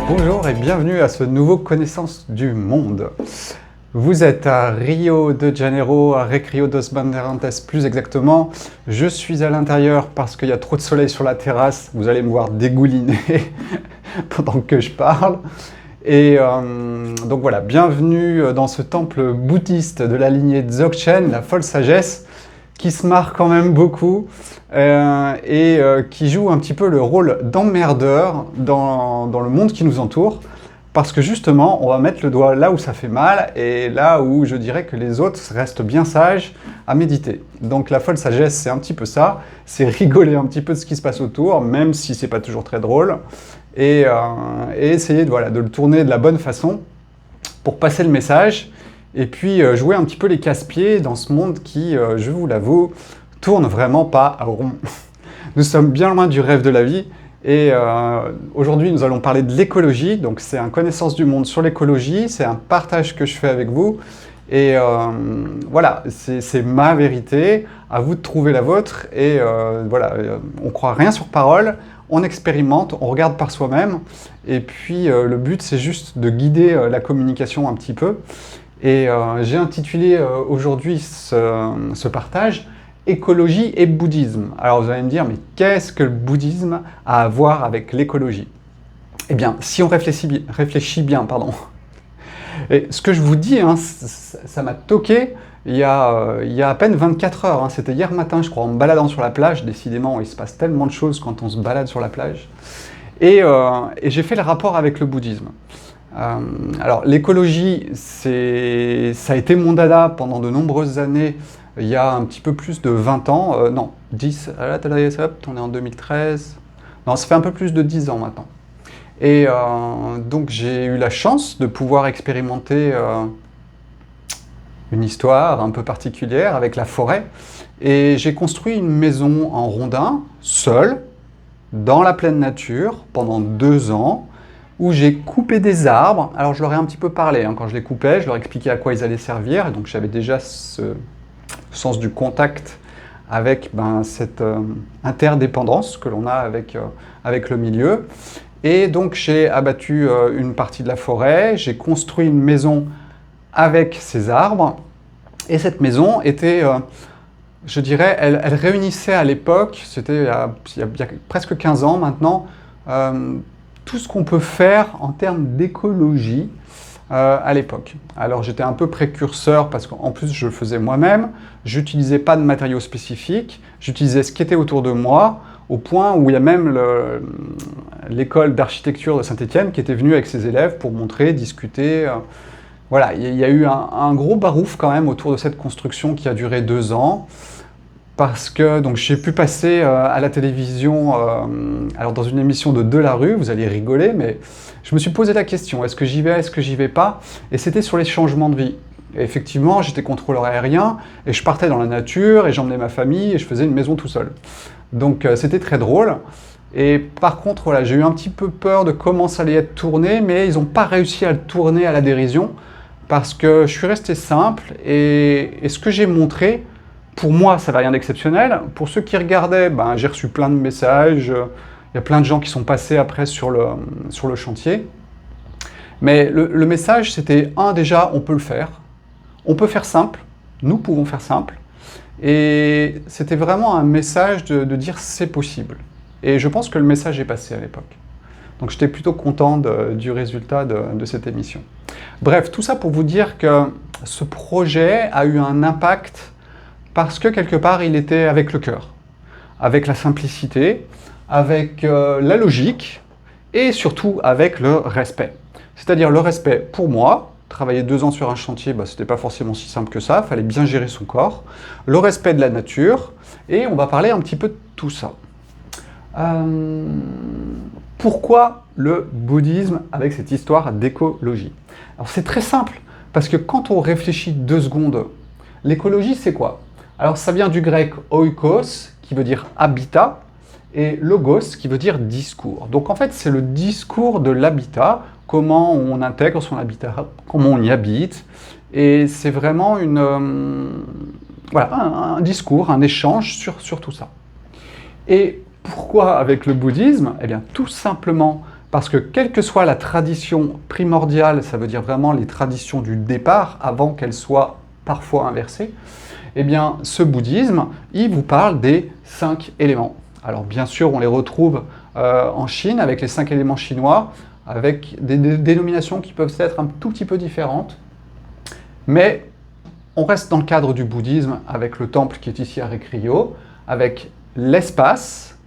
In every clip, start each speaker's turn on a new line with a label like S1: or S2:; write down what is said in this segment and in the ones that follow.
S1: Bonjour et bienvenue à ce nouveau Connaissance du Monde. Vous êtes à Rio de Janeiro, à Recreio dos Bandeirantes plus exactement. Je suis à l'intérieur parce qu'il y a trop de soleil sur la terrasse. Vous allez me voir dégouliner pendant que je parle. Et donc voilà, bienvenue dans ce temple bouddhiste de la lignée Dzogchen, la folle sagesse, qui se marre quand même beaucoup et qui joue un petit peu le rôle d'emmerdeur dans le monde qui nous entoure. Parce que justement, on va mettre le doigt là où ça fait mal et là où je dirais que les autres restent bien sages à méditer. Donc la folle sagesse, c'est un petit peu ça, c'est rigoler un petit peu de ce qui se passe autour, même si c'est pas toujours très drôle, et essayer de le tourner de la bonne façon pour passer le message, et puis jouer un petit peu les casse-pieds dans ce monde qui, je vous l'avoue, tourne vraiment pas rond. Nous sommes bien loin du rêve de la vie. Et aujourd'hui, nous allons parler de l'écologie. Donc, c'est un connaissance du monde sur l'écologie. C'est un partage que je fais avec vous. Et voilà, c'est ma vérité. À vous de trouver la vôtre. Et on croit rien sur parole. On expérimente, on regarde par soi-même. Et puis, le but, c'est juste de guider la communication un petit peu. Et j'ai intitulé aujourd'hui ce partage écologie et bouddhisme. Alors vous allez me dire, mais qu'est-ce que le bouddhisme a à voir avec l'écologie? Eh bien, si on réfléchit bien, et ce que je vous dis, ça m'a toqué il y a à peine 24 heures, c'était hier matin, je crois, en me baladant sur la plage. Décidément, il se passe tellement de choses quand on se balade sur la plage. Et j'ai fait le rapport avec le bouddhisme. Alors, l'écologie, ça a été mon dada pendant de nombreuses années. Il y a un petit peu plus de 20 ans, non, 10, on est en 2013, non, ça fait un peu plus de 10 ans maintenant. Et donc j'ai eu la chance de pouvoir expérimenter une histoire un peu particulière avec la forêt. Et j'ai construit une maison en rondin, seul, dans la pleine nature, pendant 2 ans, où j'ai coupé des arbres. Alors je leur ai un petit peu parlé, quand je les coupais, je leur expliquais à quoi ils allaient servir, et donc j'avais déjà ce sens du contact avec cette interdépendance que l'on a avec le milieu. Et donc j'ai abattu une partie de la forêt, j'ai construit une maison avec ces arbres, et cette maison était, je dirais, elle réunissait à l'époque, c'était il y a presque 15 ans maintenant, tout ce qu'on peut faire en termes d'écologie à l'époque. Alors j'étais un peu précurseur parce qu'en plus je le faisais moi-même, j'utilisais pas de matériaux spécifiques, j'utilisais ce qui était autour de moi, au point où il y a même l'école d'architecture de Saint-Étienne qui était venue avec ses élèves pour montrer, discuter. Voilà, il y a eu un gros barouf quand même autour de cette construction qui a duré 2 ans. Parce que donc j'ai pu passer à la télévision, alors dans une émission de Delarue, vous allez rigoler, mais je me suis posé la question, est-ce que j'y vais, est-ce que j'y vais pas? Et c'était sur les changements de vie. Et effectivement, j'étais contrôleur aérien, et je partais dans la nature, et j'emmenais ma famille, et je faisais une maison tout seul. Donc c'était très drôle. Et par contre, voilà, j'ai eu un petit peu peur de comment ça allait être tourné, mais ils n'ont pas réussi à le tourner à la dérision, parce que je suis resté simple, et ce que j'ai montré, pour moi, ça n'avait rien d'exceptionnel. Pour ceux qui regardaient, j'ai reçu plein de messages. Il y a plein de gens qui sont passés après sur le chantier. Mais le message, c'était, déjà, on peut le faire. On peut faire simple. Nous pouvons faire simple. Et c'était vraiment un message de dire c'est possible. Et je pense que le message est passé à l'époque. Donc j'étais plutôt content du résultat de cette émission. Bref, tout ça pour vous dire que ce projet a eu un impact parce que quelque part, il était avec le cœur, avec la simplicité, avec la logique et surtout avec le respect. C'est-à-dire le respect pour moi. Travailler 2 ans sur un chantier, c'était pas forcément si simple que ça, il fallait bien gérer son corps. Le respect de la nature, et on va parler un petit peu de tout ça. Pourquoi le bouddhisme avec cette histoire d'écologie? Alors c'est très simple, parce que quand on réfléchit 2 secondes, l'écologie c'est quoi? Alors ça vient du grec oikos, qui veut dire habitat, et logos, qui veut dire discours. Donc en fait, c'est le discours de l'habitat, comment on intègre son habitat, comment on y habite, et c'est vraiment un discours, un échange sur tout ça. Et pourquoi avec le bouddhisme? Eh bien, tout simplement Parce que quelle que soit la tradition primordiale, ça veut dire vraiment les traditions du départ, avant qu'elles soient parfois inversées, eh bien ce bouddhisme, il vous parle des 5 éléments. Alors bien sûr, on les retrouve en Chine avec les 5 éléments chinois, avec des dénominations qui peuvent être un tout petit peu différentes, mais on reste dans le cadre du bouddhisme avec le temple qui est ici à Recrio, avec l'espace,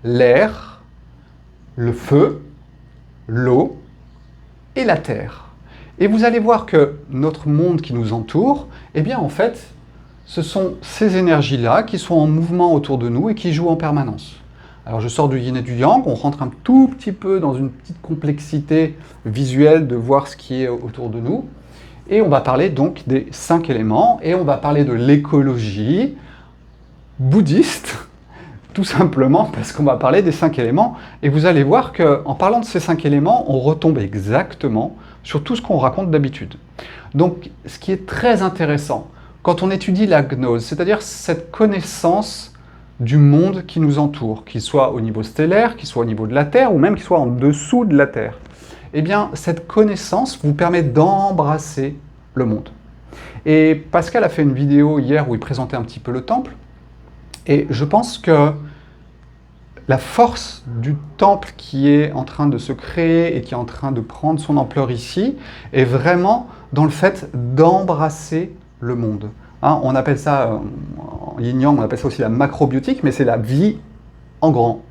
S1: l'air, le feu, l'eau et la terre. Et vous allez voir que notre monde qui nous entoure, eh bien en fait, ce sont ces énergies-là qui sont en mouvement autour de nous et qui jouent en permanence. Alors je sors du yin et du yang, on rentre un tout petit peu dans une petite complexité visuelle de voir ce qui est autour de nous. Et on va parler donc des 5 éléments, et on va parler de l'écologie bouddhiste, tout simplement parce qu'on va parler des 5 éléments. Et vous allez voir qu'en parlant de ces 5 éléments, on retombe exactement sur tout ce qu'on raconte d'habitude. Donc ce qui est très intéressant, quand on étudie la gnose, c'est-à-dire cette connaissance du monde qui nous entoure, qu'il soit au niveau stellaire, qu'il soit au niveau de la Terre, ou même qu'il soit en dessous de la Terre, eh bien, cette connaissance vous permet d'embrasser le monde. Et Pascal a fait une vidéo hier où il présentait un petit peu le temple, et je pense que la force du temple qui est en train de se créer et qui est en train de prendre son ampleur ici est vraiment dans le fait d'embrasser le monde. Hein, on appelle ça, en yin-yang, on appelle ça aussi la macrobiotique, mais c'est la vie en grand.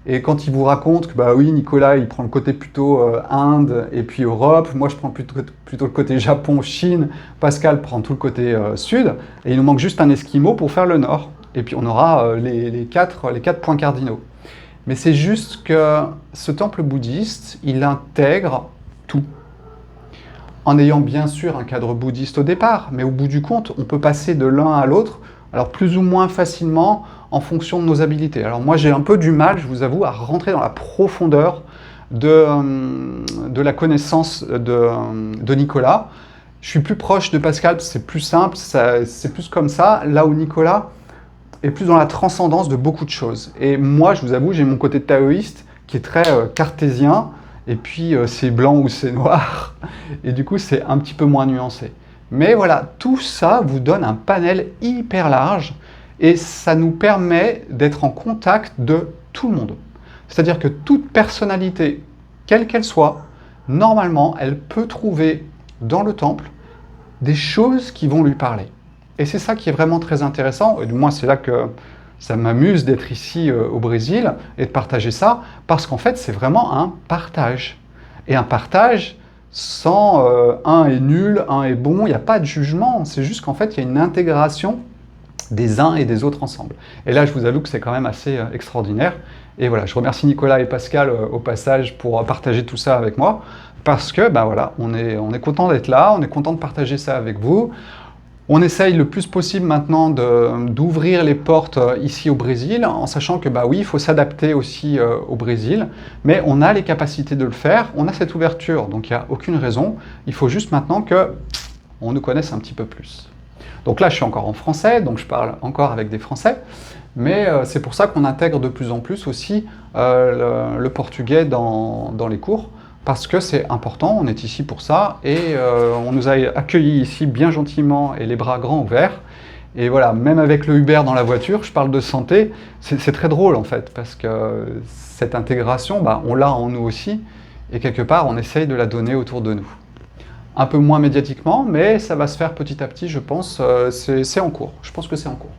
S1: Et quand il vous raconte que, bah oui, Nicolas, il prend le côté plutôt Inde et puis Europe, moi je prends plutôt le côté Japon, Chine, Pascal prend tout le côté Sud, et il nous manque juste un Esquimau pour faire le Nord. Et puis on aura les quatre points cardinaux. Mais c'est juste que ce temple bouddhiste, il intègre tout. En ayant bien sûr un cadre bouddhiste au départ, mais au bout du compte, on peut passer de l'un à l'autre, alors plus ou moins facilement en fonction de nos habilités. Alors moi j'ai un peu du mal, je vous avoue, à rentrer dans la profondeur de la connaissance de Nicolas. Je suis plus proche de Pascal, c'est plus simple, c'est plus comme ça, là où Nicolas est plus dans la transcendance de beaucoup de choses. Et moi, je vous avoue, j'ai mon côté taoïste qui est très cartésien, et puis c'est blanc ou c'est noir, et du coup c'est un petit peu moins nuancé. Mais voilà, tout ça vous donne un panel hyper large, et ça nous permet d'être en contact de tout le monde. C'est-à-dire que toute personnalité, quelle qu'elle soit, normalement, elle peut trouver dans le temple des choses qui vont lui parler. Et c'est ça qui est vraiment très intéressant, et du moins c'est là que ça m'amuse d'être ici au Brésil et de partager ça, parce qu'en fait c'est vraiment un partage. Et un partage sans un est nul, un est bon, il n'y a pas de jugement, c'est juste qu'en fait il y a une intégration des uns et des autres ensemble. Et là je vous avoue que c'est quand même assez extraordinaire. Et voilà, je remercie Nicolas et Pascal au passage pour partager tout ça avec moi, parce que ben voilà, on est content d'être là, on est content de partager ça avec vous. On essaye le plus possible maintenant d'ouvrir les portes ici au Brésil, en sachant que bah oui, il faut s'adapter aussi au Brésil, mais on a les capacités de le faire, on a cette ouverture, donc il n'y a aucune raison. Il faut juste maintenant qu'on nous connaisse un petit peu plus. Donc là, je suis encore en français, donc je parle encore avec des Français, mais c'est pour ça qu'on intègre de plus en plus aussi le portugais dans les cours, parce que c'est important, on est ici pour ça, et on nous a accueillis ici bien gentiment et les bras grands ouverts. Et voilà, même avec le Uber dans la voiture, je parle de santé, c'est très drôle en fait, parce que cette intégration, bah, on l'a en nous aussi, et quelque part, on essaye de la donner autour de nous. Un peu moins médiatiquement, mais ça va se faire petit à petit, je pense, c'est en cours, je pense que c'est en cours.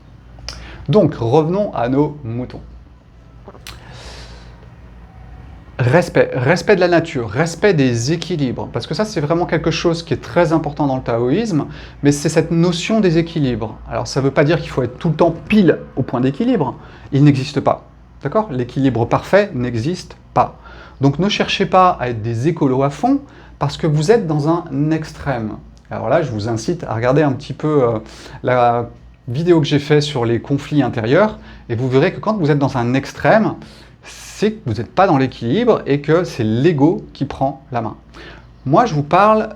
S1: Donc, revenons à nos moutons. Respect de la nature, respect des équilibres, parce que ça c'est vraiment quelque chose qui est très important dans le taoïsme, mais c'est cette notion des équilibres. Alors ça ne veut pas dire qu'il faut être tout le temps pile au point d'équilibre, il n'existe pas, d'accord? L'équilibre parfait n'existe pas. Donc ne cherchez pas à être des écolos à fond, parce que vous êtes dans un extrême. Alors là je vous incite à regarder un petit peu la vidéo que j'ai faite sur les conflits intérieurs, et vous verrez que quand vous êtes dans un extrême, c'est que vous n'êtes pas dans l'équilibre et que c'est l'ego qui prend la main. Moi, je vous parle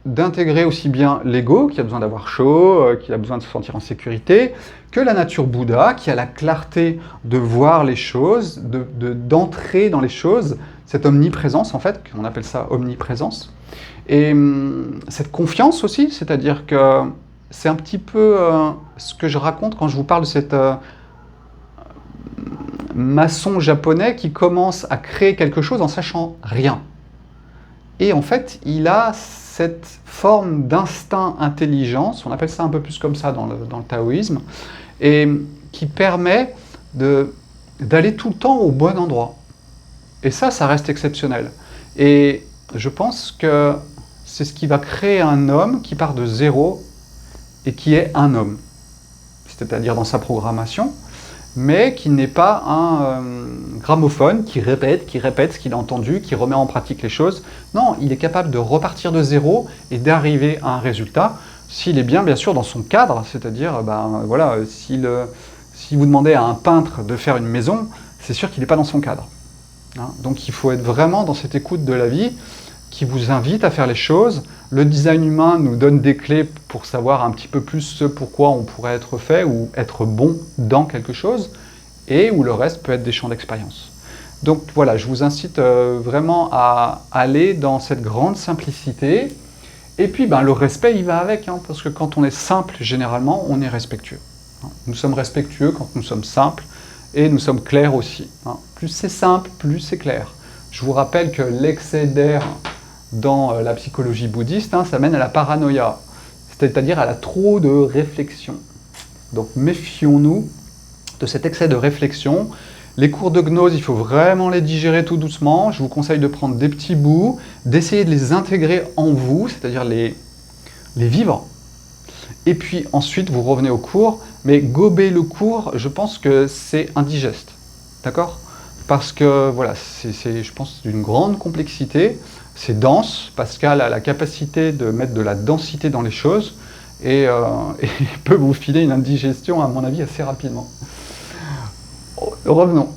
S1: d'intégrer aussi bien l'ego, qui a besoin d'avoir chaud, qui a besoin de se sentir en sécurité, que la nature Bouddha, qui a la clarté de voir les choses, d'entrer dans les choses, cette omniprésence en fait, on appelle ça omniprésence. Et cette confiance aussi, c'est-à-dire que c'est un petit peu ce que je raconte quand je vous parle de cette maçon japonais qui commence à créer quelque chose en sachant rien. Et en fait, il a cette forme d'instinct intelligence, on appelle ça un peu plus comme ça dans le taoïsme, et qui permet d'aller tout le temps au bon endroit. Et ça reste exceptionnel. Et je pense que c'est ce qui va créer un homme qui part de zéro et qui est un homme. C'est-à-dire dans sa programmation, mais qui n'est pas un gramophone qui répète ce qu'il a entendu, qui remet en pratique les choses. Non, il est capable de repartir de zéro et d'arriver à un résultat, s'il est bien sûr dans son cadre, c'est-à-dire, voilà, si vous demandez à un peintre de faire une maison, c'est sûr qu'il n'est pas dans son cadre. Hein, donc il faut être vraiment dans cette écoute de la vie, qui vous invite à faire les choses. Le design humain nous donne des clés pour savoir un petit peu plus ce pourquoi on pourrait être fait ou être bon dans quelque chose, et où le reste peut être des champs d'expérience. Donc voilà, je vous incite vraiment à aller dans cette grande simplicité, et puis le respect il va avec, hein, parce que quand on est simple, généralement, on est respectueux. Hein. Nous sommes respectueux quand nous sommes simples, et nous sommes clairs aussi. Hein. Plus c'est simple, plus c'est clair. Je vous rappelle que l'excès d'air dans la psychologie bouddhiste, ça mène à la paranoïa, c'est-à-dire à la trop de réflexion. Donc méfions-nous de cet excès de réflexion. Les cours de gnose, il faut vraiment les digérer tout doucement. Je vous conseille de prendre des petits bouts, d'essayer de les intégrer en vous, c'est-à-dire les vivre. Et puis ensuite, vous revenez au cours, mais gober le cours, je pense que c'est indigeste. D'accord ? Parce que voilà, c'est, je pense, d'une grande complexité. C'est dense. Pascal a la capacité de mettre de la densité dans les choses et peut vous filer une indigestion, à mon avis, assez rapidement. Revenons.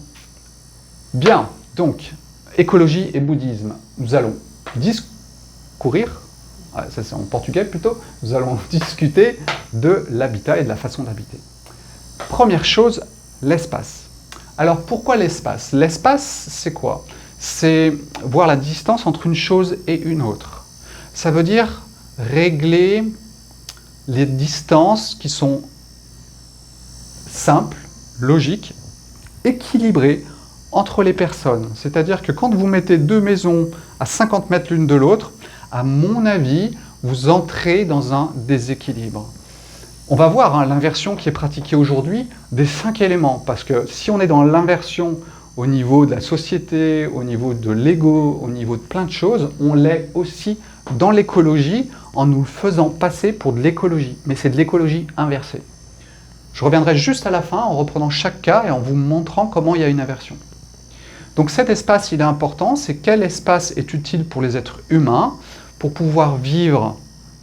S1: Bien, donc, écologie et bouddhisme. Nous allons discourir, ça c'est en portugais plutôt, nous allons discuter de l'habitat et de la façon d'habiter. Première chose, l'espace. Alors pourquoi l'espace? L'espace, c'est quoi? C'est voir la distance entre une chose et une autre. Ça veut dire régler les distances qui sont simples, logiques, équilibrées entre les personnes. C'est-à-dire que quand vous mettez deux maisons à 50 mètres l'une de l'autre, à mon avis, vous entrez dans un déséquilibre. On va voir l'inversion qui est pratiquée aujourd'hui des 5 éléments, parce que si on est dans l'inversion au niveau de la société, au niveau de l'ego, au niveau de plein de choses, on l'est aussi dans l'écologie en nous faisant passer pour de l'écologie, mais c'est de l'écologie inversée. Je reviendrai juste à la fin en reprenant chaque cas et en vous montrant comment il y a une inversion. Donc cet espace, il est important, c'est quel espace est utile pour les êtres humains pour pouvoir vivre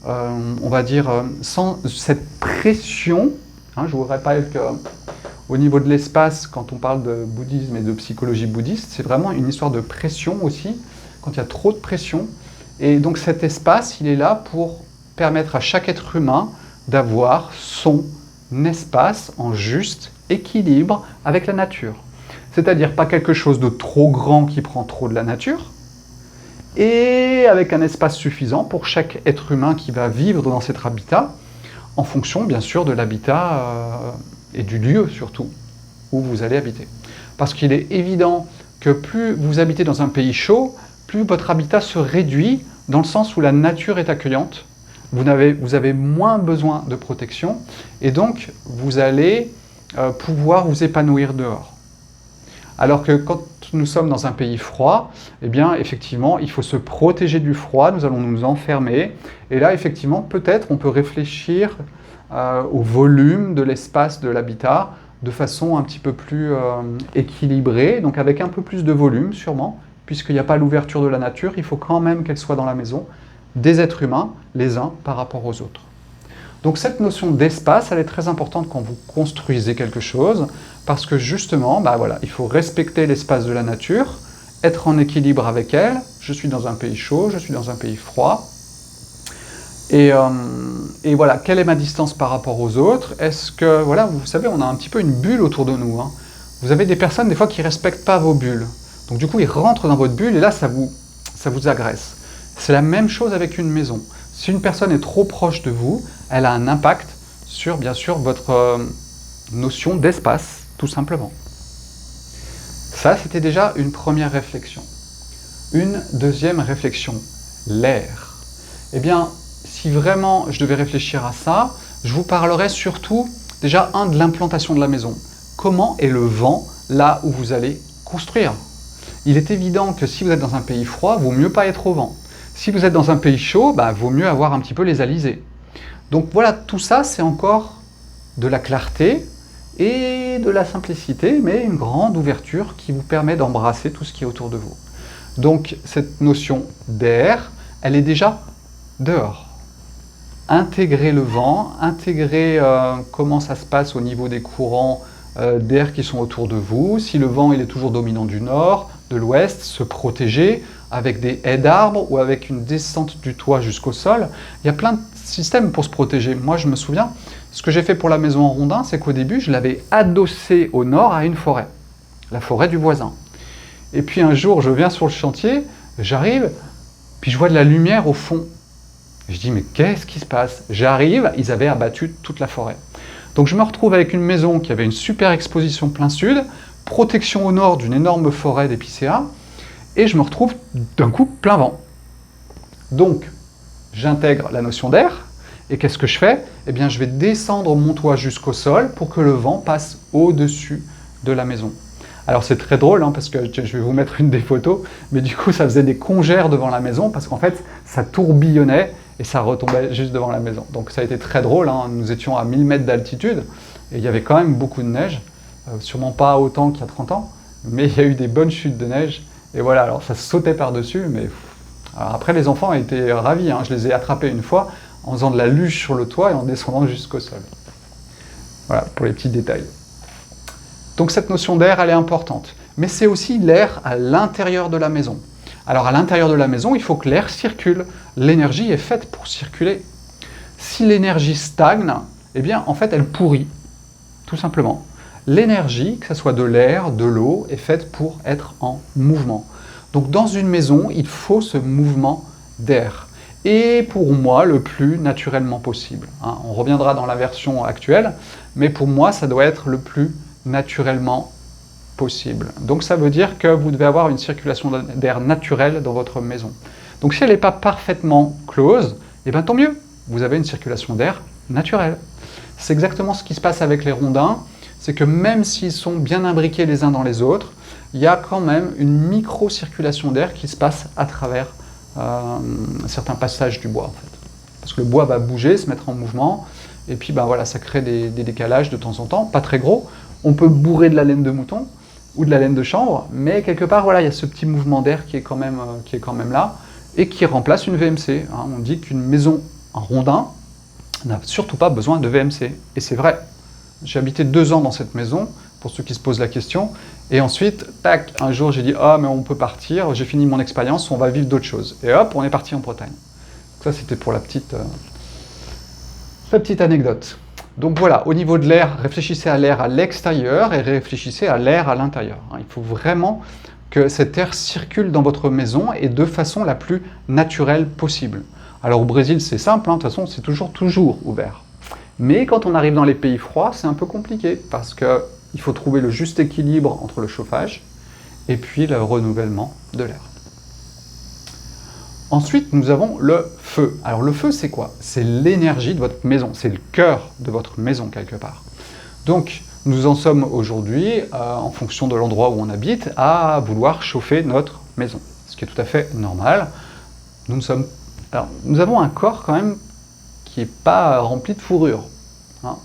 S1: on va dire, sans cette pression. Hein, je vous rappelle qu'au niveau de l'espace, quand on parle de bouddhisme et de psychologie bouddhiste, c'est vraiment une histoire de pression aussi, quand il y a trop de pression. Et donc cet espace, il est là pour permettre à chaque être humain d'avoir son espace en juste équilibre avec la nature. C'est-à-dire pas quelque chose de trop grand qui prend trop de la nature, et avec un espace suffisant pour chaque être humain qui va vivre dans cet habitat, en fonction bien sûr de l'habitat et du lieu surtout où vous allez habiter. Parce qu'il est évident que plus vous habitez dans un pays chaud, plus votre habitat se réduit dans le sens où la nature est accueillante, vous avez moins besoin de protection, et donc vous allez pouvoir vous épanouir dehors. Alors que quand nous sommes dans un pays froid, eh bien, effectivement, il faut se protéger du froid, nous allons nous enfermer. Et là, effectivement, peut-être on peut réfléchir au volume de l'espace de l'habitat de façon un petit peu plus équilibrée, donc avec un peu plus de volume, sûrement, puisqu'il n'y a pas l'ouverture de la nature, il faut quand même qu'elle soit dans la maison, des êtres humains, les uns par rapport aux autres. Donc cette notion d'espace, elle est très importante quand vous construisez quelque chose, parce que justement, voilà, il faut respecter l'espace de la nature, être en équilibre avec elle. Je suis dans un pays chaud, je suis dans un pays froid. Et voilà, quelle est ma distance par rapport aux autres? Est-ce que, voilà, vous savez, on a un petit peu une bulle autour de nous, hein. Vous avez des personnes, des fois, qui ne respectent pas vos bulles. Donc du coup, ils rentrent dans votre bulle et là, ça vous agresse. C'est la même chose avec une maison. Si une personne est trop proche de vous, elle a un impact sur, bien sûr, votre notion d'espace, tout simplement. Ça, c'était déjà une première réflexion. Une deuxième réflexion, l'air. Eh bien, si vraiment je devais réfléchir à ça, je vous parlerais surtout, déjà, de l'implantation de la maison. Comment est le vent là où vous allez construire? Il est évident que si vous êtes dans un pays froid, il vaut mieux pas être au vent. Si vous êtes dans un pays chaud, il vaut mieux avoir un petit peu les alizés. Donc voilà, tout ça, c'est encore de la clarté et de la simplicité, mais une grande ouverture qui vous permet d'embrasser tout ce qui est autour de vous. Donc cette notion d'air, elle est déjà dehors. Intégrer le vent, intégrer comment ça se passe au niveau des courants d'air qui sont autour de vous. Si le vent il est toujours dominant du nord, de l'ouest, se protéger avec des haies d'arbres ou avec une descente du toit jusqu'au sol. Il y a plein de systèmes pour se protéger. Moi, je me souviens, ce que j'ai fait pour la maison en rondin, c'est qu'au début, je l'avais adossée au nord à une forêt, la forêt du voisin. Et puis un jour, je viens sur le chantier, j'arrive, puis je vois de la lumière au fond. Je dis, mais qu'est-ce qui se passe? J'arrive, ils avaient abattu toute la forêt. Donc je me retrouve avec une maison qui avait une super exposition plein sud, protection au nord d'une énorme forêt d'épicéas, et je me retrouve d'un coup plein vent. Donc, j'intègre la notion d'air, et qu'est-ce que je fais? Eh bien, je vais descendre mon toit jusqu'au sol pour que le vent passe au-dessus de la maison. Alors c'est très drôle, hein, parce que je vais vous mettre une des photos, mais du coup ça faisait des congères devant la maison, parce qu'en fait ça tourbillonnait et ça retombait juste devant la maison. Donc ça a été très drôle, hein. Nous étions à 1000 mètres d'altitude, et il y avait quand même beaucoup de neige, sûrement pas autant qu'il y a 30 ans, mais il y a eu des bonnes chutes de neige, et voilà, alors ça sautait par-dessus, mais... Alors après les enfants étaient ravis, hein. Je les ai attrapés une fois en faisant de la luge sur le toit et en descendant jusqu'au sol. Voilà, pour les petits détails. Donc cette notion d'air, elle est importante. Mais c'est aussi l'air à l'intérieur de la maison. Alors à l'intérieur de la maison, il faut que l'air circule. L'énergie est faite pour circuler. Si l'énergie stagne, eh bien en fait elle pourrit, tout simplement. L'énergie, que ce soit de l'air, de l'eau, est faite pour être en mouvement. Donc dans une maison, il faut ce mouvement d'air. Et pour moi, le plus naturellement possible. Hein. On reviendra dans la version actuelle, mais pour moi, ça doit être le plus naturellement possible. Donc ça veut dire que vous devez avoir une circulation d'air naturelle dans votre maison. Donc si elle n'est pas parfaitement close, eh bien tant mieux, vous avez une circulation d'air naturelle. C'est exactement ce qui se passe avec les rondins, c'est que même s'ils sont bien imbriqués les uns dans les autres, il y a quand même une micro-circulation d'air qui se passe à travers certains passages du bois en fait. Parce que le bois va bouger, se mettre en mouvement, et puis voilà, ça crée des décalages de temps en temps, pas très gros. On peut bourrer de la laine de mouton ou de la laine de chanvre, mais quelque part, voilà, il y a ce petit mouvement d'air qui est quand même là, et qui remplace une VMC. Hein. On dit qu'une maison en rondin n'a surtout pas besoin de VMC, et c'est vrai. J'ai habité 2 ans dans cette maison, pour ceux qui se posent la question, et ensuite, tac, un jour j'ai dit « Ah, mais on peut partir, j'ai fini mon expérience, on va vivre d'autres choses. » Et hop, on est parti en Bretagne. Ça, c'était pour la petite anecdote. Donc voilà, au niveau de l'air, réfléchissez à l'air à l'extérieur et réfléchissez à l'air à l'intérieur. Il faut vraiment que cet air circule dans votre maison et de façon la plus naturelle possible. Alors au Brésil, c'est simple, hein, de toute façon, c'est toujours ouvert. Mais quand on arrive dans les pays froids, c'est un peu compliqué parce qu'il faut trouver le juste équilibre entre le chauffage et puis le renouvellement de l'air. Ensuite, nous avons le feu. Alors le feu, c'est quoi? C'est l'énergie de votre maison, c'est le cœur de votre maison quelque part. Donc, nous en sommes aujourd'hui, en fonction de l'endroit où on habite, à vouloir chauffer notre maison. Ce qui est tout à fait normal. Nous avons un corps quand même qui n'est pas rempli de fourrure. Hein.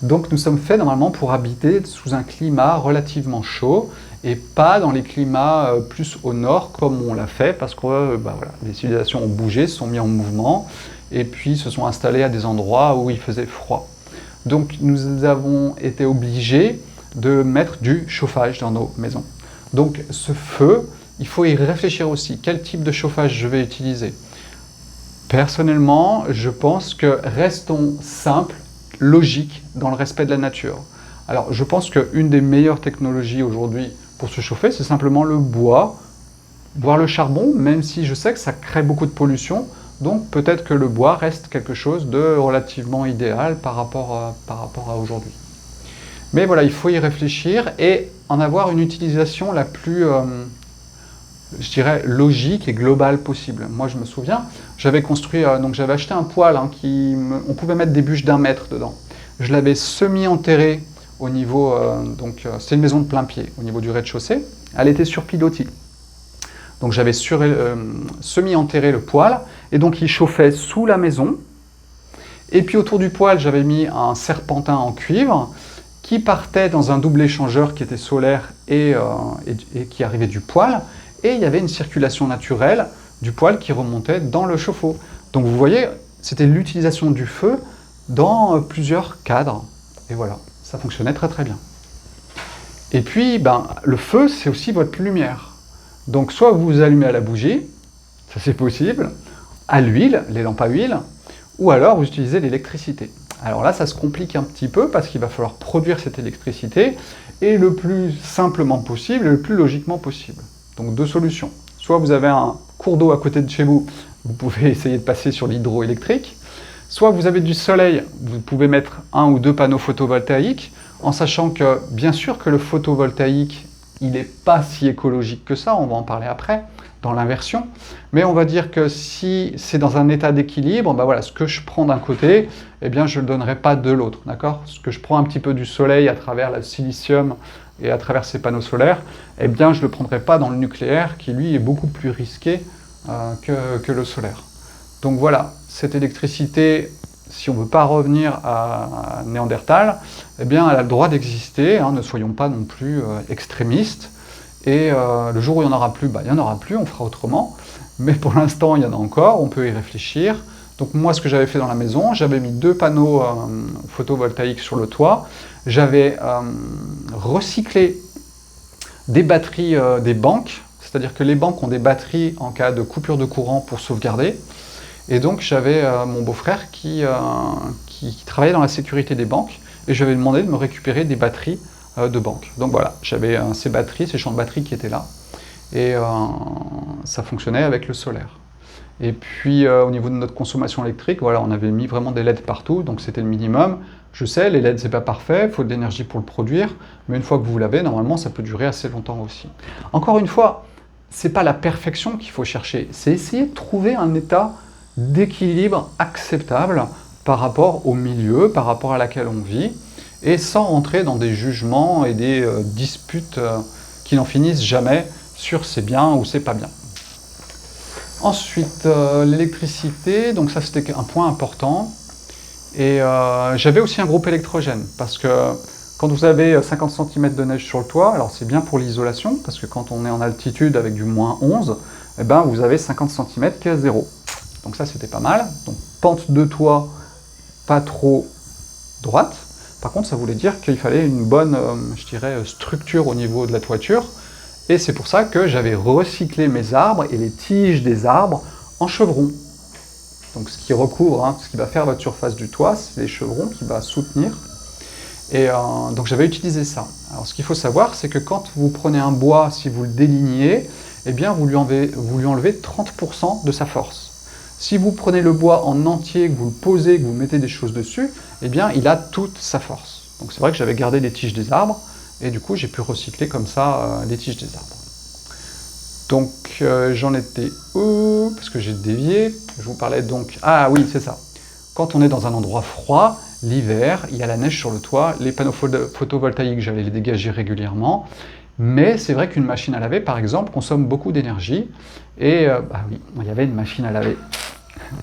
S1: Donc nous sommes faits normalement pour habiter sous un climat relativement chaud, et pas dans les climats plus au nord comme on l'a fait, parce que voilà, les civilisations ont bougé, se sont mis en mouvement, et puis se sont installés à des endroits où il faisait froid. Donc nous avons été obligés de mettre du chauffage dans nos maisons. Donc ce feu, il faut y réfléchir aussi. Quel type de chauffage je vais utiliser? Personnellement, je pense que restons simples, logiques, dans le respect de la nature. Alors, je pense qu'une des meilleures technologies aujourd'hui pour se chauffer, c'est simplement le bois, voire le charbon, même si je sais que ça crée beaucoup de pollution. Donc, peut-être que le bois reste quelque chose de relativement idéal par rapport à aujourd'hui. Mais voilà, il faut y réfléchir et en avoir une utilisation la plus, je dirais, logique et globale possible. Moi, je me souviens, j'avais construit, donc j'avais acheté un poêle, hein, on pouvait mettre des bûches d'1 mètre dedans. Je l'avais semi-enterré au niveau, c'était une maison de plein pied, au niveau du rez-de-chaussée. Elle était sur pilotis. Donc j'avais semi-enterré le poêle, et donc il chauffait sous la maison. Et puis autour du poêle, j'avais mis un serpentin en cuivre, qui partait dans un double échangeur qui était solaire et qui arrivait du poêle, et il y avait une circulation naturelle du poêle qui remontait dans le chauffe-eau. Donc vous voyez, c'était l'utilisation du feu dans plusieurs cadres, et voilà, ça fonctionnait très très bien. Et puis, le feu, c'est aussi votre lumière. Donc soit vous allumez à la bougie, ça c'est possible, à l'huile, les lampes à huile, ou alors vous utilisez l'électricité. Alors là, ça se complique un petit peu parce qu'il va falloir produire cette électricité et le plus simplement possible et le plus logiquement possible. Donc 2 solutions. Soit vous avez un cours d'eau à côté de chez vous, vous pouvez essayer de passer sur l'hydroélectrique. Soit vous avez du soleil, vous pouvez mettre 1 ou 2 panneaux photovoltaïques, en sachant que, bien sûr que le photovoltaïque, il n'est pas si écologique que ça, on va en parler après, dans l'inversion, mais on va dire que si c'est dans un état d'équilibre, voilà, ce que je prends d'un côté, eh bien je ne le donnerai pas de l'autre, d'accord? Ce que je prends un petit peu du soleil à travers le silicium et à travers ces panneaux solaires, eh bien je ne le prendrai pas dans le nucléaire, qui lui est beaucoup plus risqué que le solaire. Donc voilà, cette électricité, si on ne veut pas revenir à Néandertal, eh bien elle a le droit d'exister, hein, ne soyons pas non plus extrémistes. Et le jour où il n'y en aura plus, il n'y en aura plus, on fera autrement. Mais pour l'instant, il y en a encore, on peut y réfléchir. Donc moi, ce que j'avais fait dans la maison, j'avais mis 2 panneaux photovoltaïques sur le toit. J'avais recyclé des batteries des banques, c'est-à-dire que les banques ont des batteries en cas de coupure de courant pour sauvegarder. Et donc j'avais mon beau-frère qui travaillait dans la sécurité des banques, et je lui avais demandé de me récupérer des batteries de banque. Donc voilà, j'avais ces champs de batterie qui étaient là, et ça fonctionnait avec le solaire. Et puis au niveau de notre consommation électrique, voilà, on avait mis vraiment des LED partout, donc c'était le minimum. Je sais, les LED c'est pas parfait, il faut de l'énergie pour le produire, mais une fois que vous l'avez, normalement ça peut durer assez longtemps aussi. Encore une fois, c'est pas la perfection qu'il faut chercher, c'est essayer de trouver un état d'équilibre acceptable par rapport au milieu, par rapport à laquelle on vit, et sans rentrer dans des jugements et des disputes qui n'en finissent jamais sur c'est bien ou c'est pas bien. Ensuite, l'électricité, donc ça c'était un point important. Et j'avais aussi un groupe électrogène, parce que quand vous avez 50 cm de neige sur le toit, alors c'est bien pour l'isolation, parce que quand on est en altitude avec du -11, eh ben vous avez 50 cm qui est à 0. Donc ça c'était pas mal. Donc pente de toit pas trop droite. Par contre, ça voulait dire qu'il fallait une bonne, je dirais, structure au niveau de la toiture. Et c'est pour ça que j'avais recyclé mes arbres et les tiges des arbres en chevrons. Donc ce qui recouvre, hein, ce qui va faire votre surface du toit, c'est les chevrons qui va soutenir. Et donc j'avais utilisé ça. Alors ce qu'il faut savoir, c'est que quand vous prenez un bois, si vous le délignez, eh bien vous lui enlevez 30% de sa force. Si vous prenez le bois en entier, que vous le posez, que vous mettez des choses dessus, eh bien il a toute sa force. Donc c'est vrai que j'avais gardé les tiges des arbres, et du coup j'ai pu recycler comme ça les tiges des arbres. Donc j'en étais où? Parce que j'ai dévié. Je vous parlais donc... Ah oui, c'est ça. Quand on est dans un endroit froid, l'hiver, il y a la neige sur le toit, les panneaux photovoltaïques, j'allais les dégager régulièrement. Mais c'est vrai qu'une machine à laver, par exemple, consomme beaucoup d'énergie. Et oui, il y avait une machine à laver.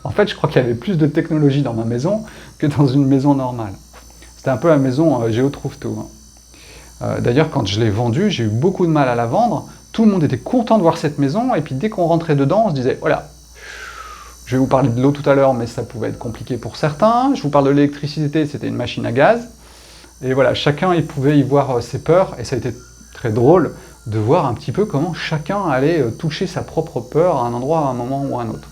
S1: En fait, je crois qu'il y avait plus de technologie dans ma maison que dans une maison normale. C'était un peu la maison Géo trouve tout. D'ailleurs, quand je l'ai vendue, j'ai eu beaucoup de mal à la vendre. Tout le monde était content de voir cette maison, et puis dès qu'on rentrait dedans, on se disait, voilà, je vais vous parler de l'eau tout à l'heure, mais ça pouvait être compliqué pour certains. Je vous parle de l'électricité, c'était une machine à gaz. Et voilà, chacun il pouvait y voir ses peurs, et ça a été très drôle de voir un petit peu comment chacun allait toucher sa propre peur à un endroit, à un moment ou à un autre.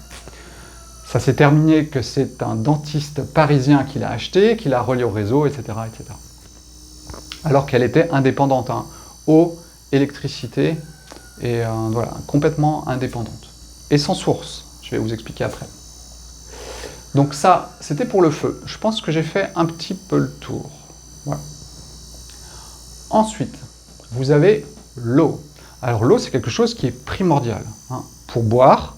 S1: Ça s'est terminé que c'est un dentiste parisien qui l'a acheté, qui l'a relié au réseau, etc. etc. Alors qu'elle était indépendante, hein. Eau, électricité, et voilà, complètement indépendante. Et sans source, je vais vous expliquer après. Donc ça, c'était pour le feu. Je pense que j'ai fait un petit peu le tour. Voilà. Ensuite, vous avez l'eau. Alors l'eau, c'est quelque chose qui est primordial, hein, pour boire,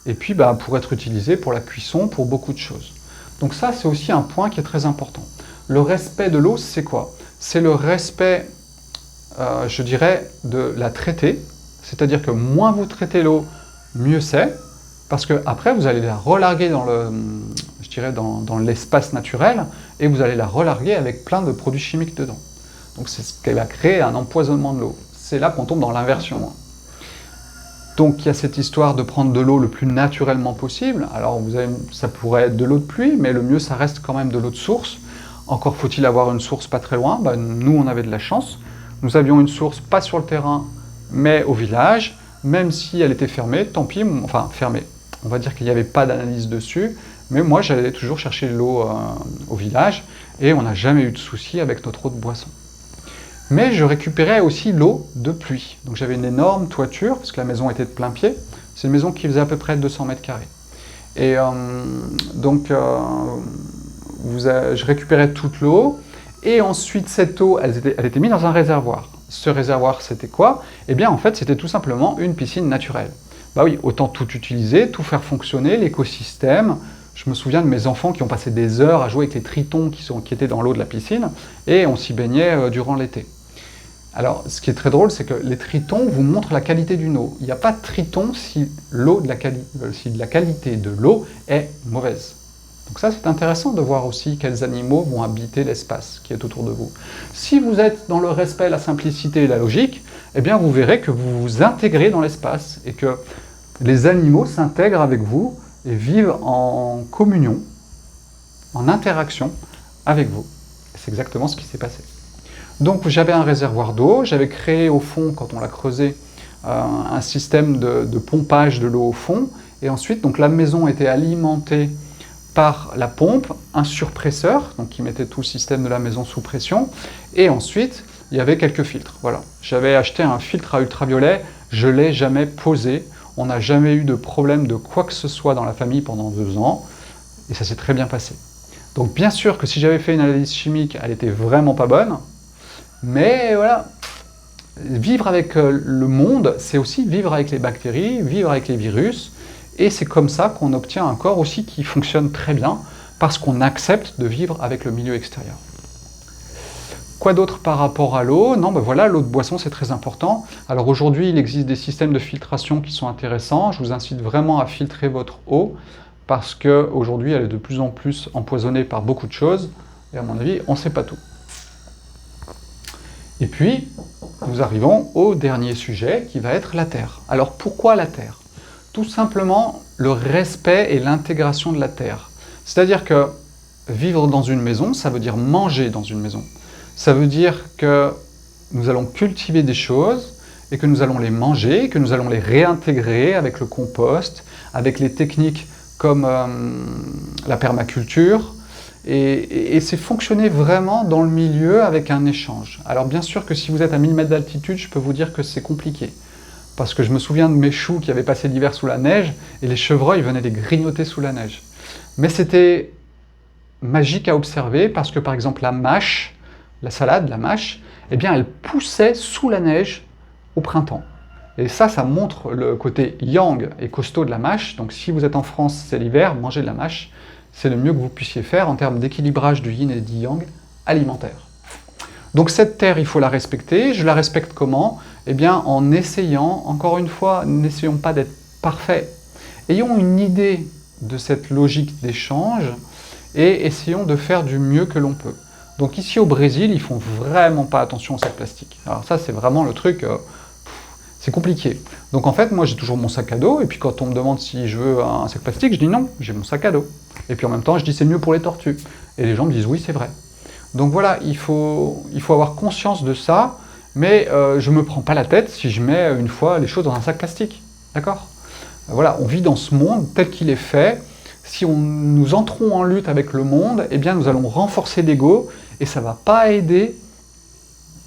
S1: et puis pour être utilisé pour la cuisson, pour beaucoup de choses. Donc ça, c'est aussi un point qui est très important. Le respect de l'eau, c'est quoi? C'est le respect, je dirais, de la traiter. C'est-à-dire que moins vous traitez l'eau, mieux c'est, parce que après vous allez la relarguer dans dans l'espace naturel, et vous allez la relarguer avec plein de produits chimiques dedans. Donc c'est ce qui va créer un empoisonnement de l'eau. C'est là qu'on tombe dans l'inversion. Donc il y a cette histoire de prendre de l'eau le plus naturellement possible. Alors ça pourrait être de l'eau de pluie, mais le mieux ça reste quand même de l'eau de source. Encore faut-il avoir une source pas très loin. Nous on avait de la chance. Nous avions une source pas sur le terrain, mais au village. Même si elle était fermée, tant pis, enfin fermée. On va dire qu'il n'y avait pas d'analyse dessus, mais moi j'allais toujours chercher l'eau au village, et on n'a jamais eu de souci avec notre eau de boisson. Mais je récupérais aussi l'eau de pluie. Donc j'avais une énorme toiture, parce que la maison était de plein pied. C'est une maison qui faisait à peu près 200 mètres carrés. Et je récupérais toute l'eau, et ensuite cette eau, elle était mise dans un réservoir. Ce réservoir, c'était quoi? Eh bien, en fait, c'était tout simplement une piscine naturelle. Bah oui, autant tout utiliser, tout faire fonctionner, l'écosystème. Je me souviens de mes enfants qui ont passé des heures à jouer avec les tritons qui étaient dans l'eau de la piscine, et on s'y baignait durant l'été. Alors, ce qui est très drôle, c'est que les tritons vous montrent la qualité d'une eau. Il n'y a pas de triton si la qualité de l'eau est mauvaise. Donc ça, c'est intéressant de voir aussi quels animaux vont habiter l'espace qui est autour de vous. Si vous êtes dans le respect, la simplicité et la logique, eh bien vous verrez que vous vous intégrez dans l'espace et que les animaux s'intègrent avec vous et vivent en communion, en interaction avec vous. C'est exactement ce qui s'est passé. Donc j'avais un réservoir d'eau, j'avais créé au fond, quand on l'a creusé, un système de pompage de l'eau au fond, et ensuite donc, la maison était alimentée par la pompe, un surpresseur, donc qui mettait tout le système de la maison sous pression, et ensuite il y avait quelques filtres. Voilà. J'avais acheté un filtre à ultraviolet, je ne l'ai jamais posé, on n'a jamais eu de problème de quoi que ce soit dans la famille pendant 2 ans, et ça s'est très bien passé. Donc bien sûr que si j'avais fait une analyse chimique, elle était vraiment pas bonne, mais voilà, vivre avec le monde, c'est aussi vivre avec les bactéries, vivre avec les virus, et c'est comme ça qu'on obtient un corps aussi qui fonctionne très bien, parce qu'on accepte de vivre avec le milieu extérieur. Quoi d'autre par rapport à l'eau? Non, voilà, l'eau de boisson c'est très important. Alors aujourd'hui, il existe des systèmes de filtration qui sont intéressants. Je vous incite vraiment à filtrer votre eau, parce qu'aujourd'hui, elle est de plus en plus empoisonnée par beaucoup de choses, et à mon avis, on ne sait pas tout. Et puis, nous arrivons au dernier sujet, qui va être la terre. Alors pourquoi la terre? Tout simplement le respect et l'intégration de la terre. C'est-à-dire que vivre dans une maison, ça veut dire manger dans une maison. Ça veut dire que nous allons cultiver des choses, et que nous allons les manger, que nous allons les réintégrer avec le compost, avec les techniques comme la permaculture, et c'est fonctionner vraiment dans le milieu avec un échange. Alors bien sûr que si vous êtes à 1000 mètres d'altitude, je peux vous dire que c'est compliqué. Parce que je me souviens de mes choux qui avaient passé l'hiver sous la neige, et les chevreuils venaient les grignoter sous la neige. Mais c'était magique à observer, parce que par exemple la mâche, la salade, la mâche, eh bien elle poussait sous la neige au printemps. Et ça montre le côté yang et costaud de la mâche. Donc si vous êtes en France, c'est l'hiver, mangez de la mâche. C'est le mieux que vous puissiez faire en termes d'équilibrage du yin et du yang alimentaire. Donc cette terre, il faut la respecter. Je la respecte comment? Eh bien en essayant, encore une fois, n'essayons pas d'être parfaits. Ayons une idée de cette logique d'échange et essayons de faire du mieux que l'on peut. Donc ici au Brésil, ils font vraiment pas attention au sac plastique. Alors ça, c'est vraiment le truc, c'est compliqué. Donc en fait, moi j'ai toujours mon sac à dos, et puis quand on me demande si je veux un sac plastique, je dis non, j'ai mon sac à dos. Et puis en même temps, je dis c'est mieux pour les tortues. Et les gens me disent oui, c'est vrai. Donc voilà, il faut avoir conscience de ça, mais je ne me prends pas la tête si je mets une fois les choses dans un sac plastique. D'accord? Voilà, on vit dans ce monde tel qu'il est fait. si nous entrons en lutte avec le monde, eh bien nous allons renforcer l'ego, et ça ne va pas aider.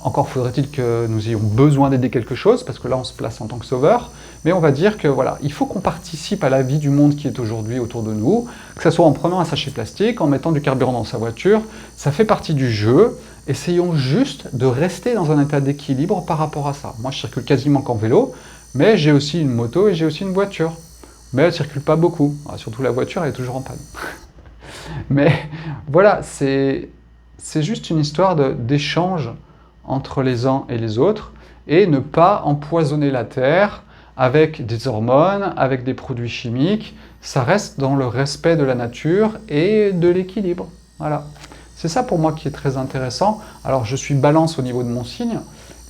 S1: Encore faudrait-il que nous ayons besoin d'aider quelque chose, parce que là on se place en tant que sauveur, mais on va dire que voilà, il faut qu'on participe à la vie du monde qui est aujourd'hui autour de nous, que ce soit en prenant un sachet plastique, en mettant du carburant dans sa voiture, ça fait partie du jeu. Essayons juste de rester dans un état d'équilibre par rapport à ça. Moi je circule quasiment qu'en vélo, mais j'ai aussi une moto et j'ai aussi une voiture. Mais elle ne circule pas beaucoup, surtout la voiture elle est toujours en panne. Mais voilà, c'est juste une histoire d'échange entre les uns et les autres, et ne pas empoisonner la terre avec des hormones, avec des produits chimiques. Ça reste dans le respect de la nature et de l'équilibre. Voilà. C'est ça pour moi qui est très intéressant. Alors je suis balance au niveau de mon signe,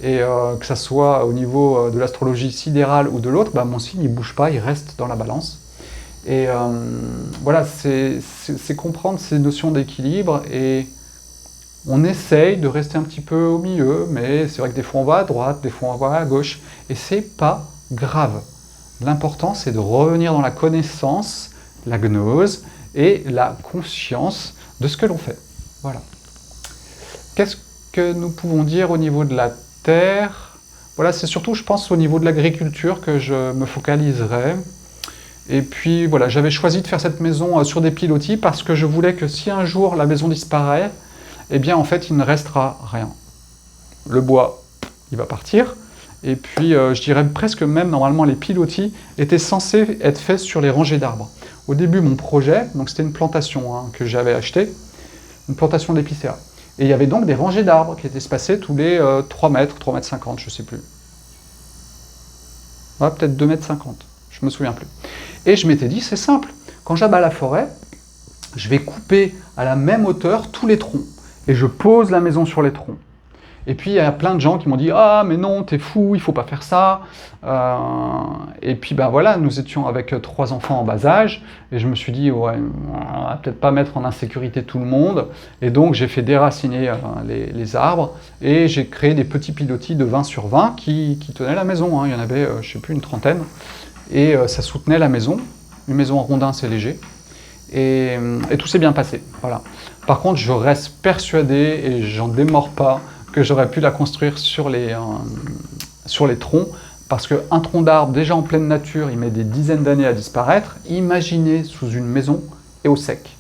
S1: et que ça soit au niveau de l'astrologie sidérale ou de l'autre, bah, mon signe il ne bouge pas, il reste dans la balance. Et voilà, c'est comprendre ces notions d'équilibre, et on essaye de rester un petit peu au milieu, mais c'est vrai que des fois on va à droite, des fois on va à gauche, et c'est pas grave. L'important c'est de revenir dans la connaissance, la gnose, et la conscience de ce que l'on fait. Voilà. Qu'est-ce que nous pouvons dire au niveau de la terre? Voilà, c'est surtout, je pense, au niveau de l'agriculture que je me focaliserai. Et puis voilà, j'avais choisi de faire cette maison sur des pilotis parce que je voulais que si un jour la maison disparaît, eh bien en fait il ne restera rien. Le bois, il va partir, et puis je dirais presque même, normalement les pilotis étaient censés être faits sur les rangées d'arbres. Au début mon projet, donc c'était une plantation que j'avais achetée, une plantation d'épicéa. Et il y avait donc des rangées d'arbres qui étaient espacées tous les 3 mètres, 3 mètres 50, je ne sais plus. Ouais, peut-être 2 mètres 50, je ne me souviens plus. Et je m'étais dit, c'est simple, quand j'abats la forêt, je vais couper à la même hauteur tous les troncs. Et je pose la maison sur les troncs. Et puis il y a plein de gens qui m'ont dit « Ah mais non, t'es fou, il faut pas faire ça ». Et puis ben voilà, nous étions avec 3 enfants en bas âge, et je me suis dit « Ouais, on va peut-être pas mettre en insécurité tout le monde ». Et donc j'ai fait déraciner les arbres, et j'ai créé des petits pilotis de 20 sur 20 qui tenaient la maison. Il y en avait, je sais plus, une trentaine. Et ça soutenait la maison. Une maison en rondin, c'est léger. Et tout s'est bien passé. Voilà. Par contre, je reste persuadé, et j'en démords pas, que j'aurais pu la construire sur les troncs, parce qu'un tronc d'arbre, déjà en pleine nature, il met des dizaines d'années à disparaître. Imaginez sous une maison et au sec.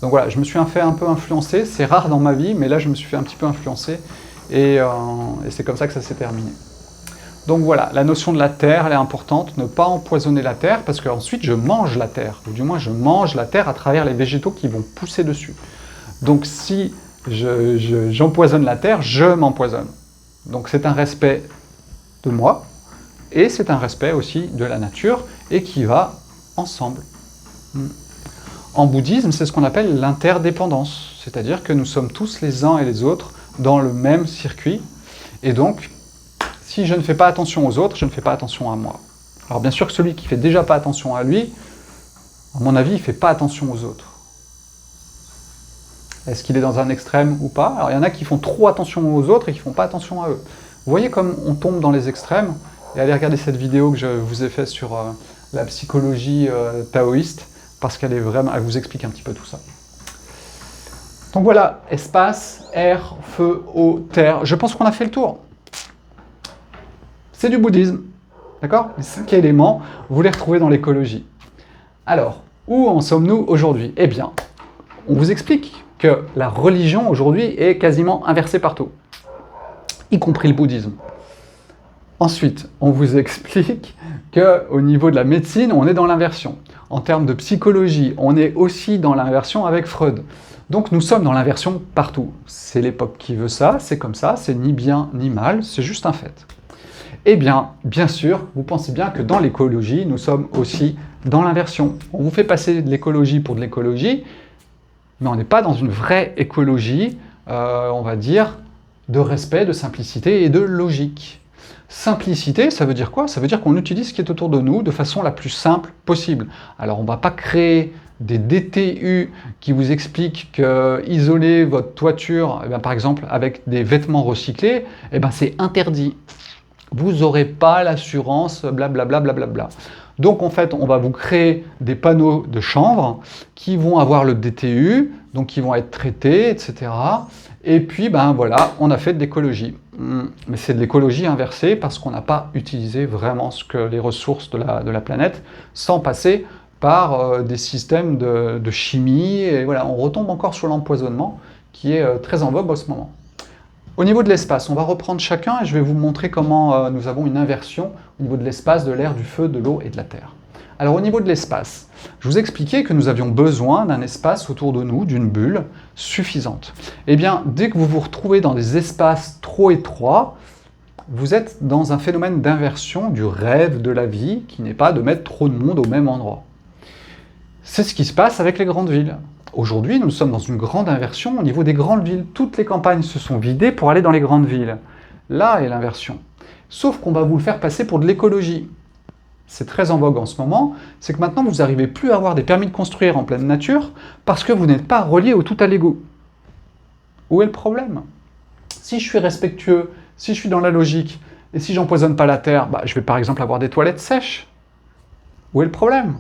S1: Donc voilà, je me suis fait un peu influencer. C'est rare dans ma vie, mais là, je me suis fait un petit peu influencer, et c'est comme ça que ça s'est terminé. Donc voilà, la notion de la terre, elle est importante, ne pas empoisonner la terre, parce qu'ensuite je mange la terre, ou du moins je mange la terre à travers les végétaux qui vont pousser dessus. Donc si j'empoisonne la terre, je m'empoisonne. Donc c'est un respect de moi, et c'est un respect aussi de la nature, et qui va ensemble. En bouddhisme, c'est ce qu'on appelle l'interdépendance, c'est-à-dire que nous sommes tous les uns et les autres dans le même circuit, et donc si je ne fais pas attention aux autres, je ne fais pas attention à moi. Alors bien sûr que celui qui ne fait déjà pas attention à lui, à mon avis, il ne fait pas attention aux autres. Est-ce qu'il est dans un extrême ou pas? Alors il y en a qui font trop attention aux autres et qui ne font pas attention à eux. Vous voyez comme on tombe dans les extrêmes, et allez regarder cette vidéo que je vous ai faite sur la psychologie taoïste, parce qu'elle est vraiment, elle vous explique un petit peu tout ça. Donc voilà, espace, air, feu, eau, terre, je pense qu'on a fait le tour. C'est du bouddhisme, d'accord? Les 5 éléments, vous les retrouvez dans l'écologie. Alors, où en sommes-nous aujourd'hui? Eh bien, on vous explique que la religion aujourd'hui est quasiment inversée partout, y compris le bouddhisme. Ensuite, on vous explique qu'au niveau de la médecine, on est dans l'inversion. En termes de psychologie, on est aussi dans l'inversion avec Freud. Donc nous sommes dans l'inversion partout. C'est l'époque qui veut ça, c'est comme ça, c'est ni bien ni mal, c'est juste un fait. Eh bien, bien sûr, vous pensez bien que dans l'écologie, nous sommes aussi dans l'inversion. On vous fait passer de l'écologie pour de l'écologie, mais on n'est pas dans une vraie écologie, on va dire, de respect, de simplicité et de logique. Simplicité, ça veut dire quoi? Ça veut dire qu'on utilise ce qui est autour de nous de façon la plus simple possible. Alors on ne va pas créer des DTU qui vous expliquent que isoler votre toiture, par exemple, avec des vêtements recyclés, c'est interdit. vous n'aurez pas l'assurance, blablabla, blablabla. Donc en fait, on va vous créer des panneaux de chanvre qui vont avoir le DTU, donc qui vont être traités, etc. Et puis, ben voilà, on a fait de l'écologie. Mais c'est de l'écologie inversée parce qu'on n'a pas utilisé vraiment les ressources de la planète sans passer par des systèmes de chimie. Et voilà, on retombe encore sur l'empoisonnement qui est très en vogue en ce moment. Au niveau de l'espace, on va reprendre chacun et je vais vous montrer comment nous avons une inversion au niveau de l'espace, de l'air, du feu, de l'eau et de la terre. Alors au niveau de l'espace, je vous expliquais que nous avions besoin d'un espace autour de nous, d'une bulle suffisante. Eh bien, dès que vous vous retrouvez dans des espaces trop étroits, vous êtes dans un phénomène d'inversion du rêve de la vie, qui n'est pas de mettre trop de monde au même endroit. C'est ce qui se passe avec les grandes villes. Aujourd'hui, nous sommes dans une grande inversion au niveau des grandes villes. Toutes les campagnes se sont vidées pour aller dans les grandes villes. Là est l'inversion. Sauf qu'on va vous le faire passer pour de l'écologie. C'est très en vogue en ce moment, c'est que maintenant vous n'arrivez plus à avoir des permis de construire en pleine nature parce que vous n'êtes pas relié au tout à l'égo. Où est le problème? Si je suis respectueux, si je suis dans la logique, et si j'empoisonne pas la terre, je vais par exemple avoir des toilettes sèches. Où est le problème?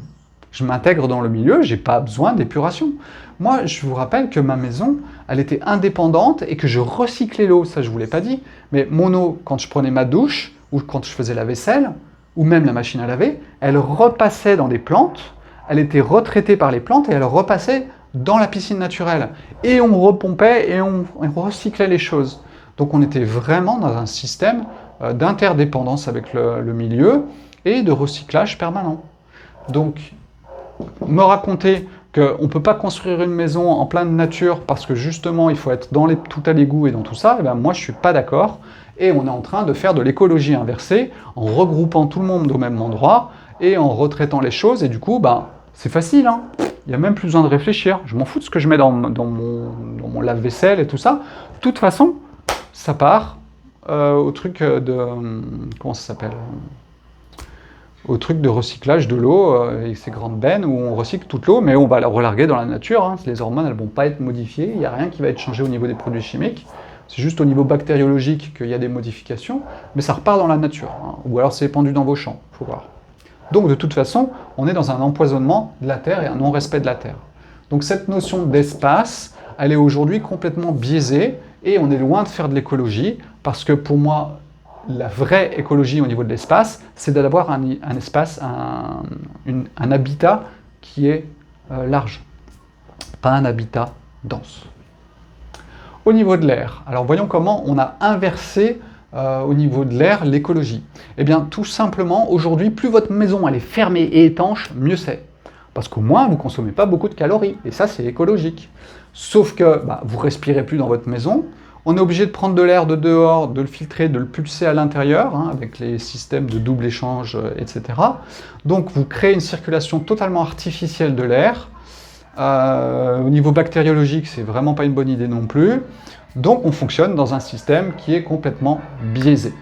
S1: Je m'intègre dans le milieu, j'ai pas besoin d'épuration. Moi, je vous rappelle que ma maison, elle était indépendante et que je recyclais l'eau, ça je vous l'ai pas dit, mais mon eau, quand je prenais ma douche, ou quand je faisais la vaisselle, ou même la machine à laver, elle repassait dans des plantes, elle était retraitée par les plantes et elle repassait dans la piscine naturelle. Et on repompait et on recyclait les choses. Donc on était vraiment dans un système d'interdépendance avec le milieu et de recyclage permanent. Donc, me raconter qu'on ne peut pas construire une maison en pleine nature parce que justement il faut être dans tout à l'égout et dans tout ça, moi je ne suis pas d'accord. Et on est en train de faire de l'écologie inversée en regroupant tout le monde au même endroit et en retraitant les choses. Et du coup, c'est facile, hein. Il n'y a même plus besoin de réfléchir. Je m'en fous de ce que je mets dans mon lave-vaisselle et tout ça. De toute façon, ça part au truc comment ça s'appelle, au truc de recyclage de l'eau et ces grandes bennes où on recycle toute l'eau, mais on va la relarguer dans la nature. Hein. Les hormones, elles ne vont pas être modifiées. Il n'y a rien qui va être changé au niveau des produits chimiques. C'est juste au niveau bactériologique qu'il y a des modifications, mais ça repart dans la nature. Hein. Ou alors c'est épandu dans vos champs, il faut voir. Donc de toute façon, on est dans un empoisonnement de la Terre et un non-respect de la Terre. Donc cette notion d'espace, elle est aujourd'hui complètement biaisée et on est loin de faire de l'écologie, parce que pour moi, la vraie écologie au niveau de l'espace, c'est d'avoir un espace, un habitat qui est large, pas un habitat dense. Au niveau de l'air, alors voyons comment on a inversé au niveau de l'air l'écologie. Eh bien, tout simplement, aujourd'hui, plus votre maison elle est fermée et étanche, mieux c'est. Parce qu'au moins, vous ne consommez pas beaucoup de calories, et ça, c'est écologique. Sauf que vous ne respirez plus dans votre maison, on est obligé de prendre de l'air de dehors, de le filtrer, de le pulser à l'intérieur, hein, avec les systèmes de double échange, etc. Donc, vous créez une circulation totalement artificielle de l'air. Au niveau bactériologique, c'est vraiment pas une bonne idée non plus. Donc on fonctionne dans un système qui est complètement biaisé.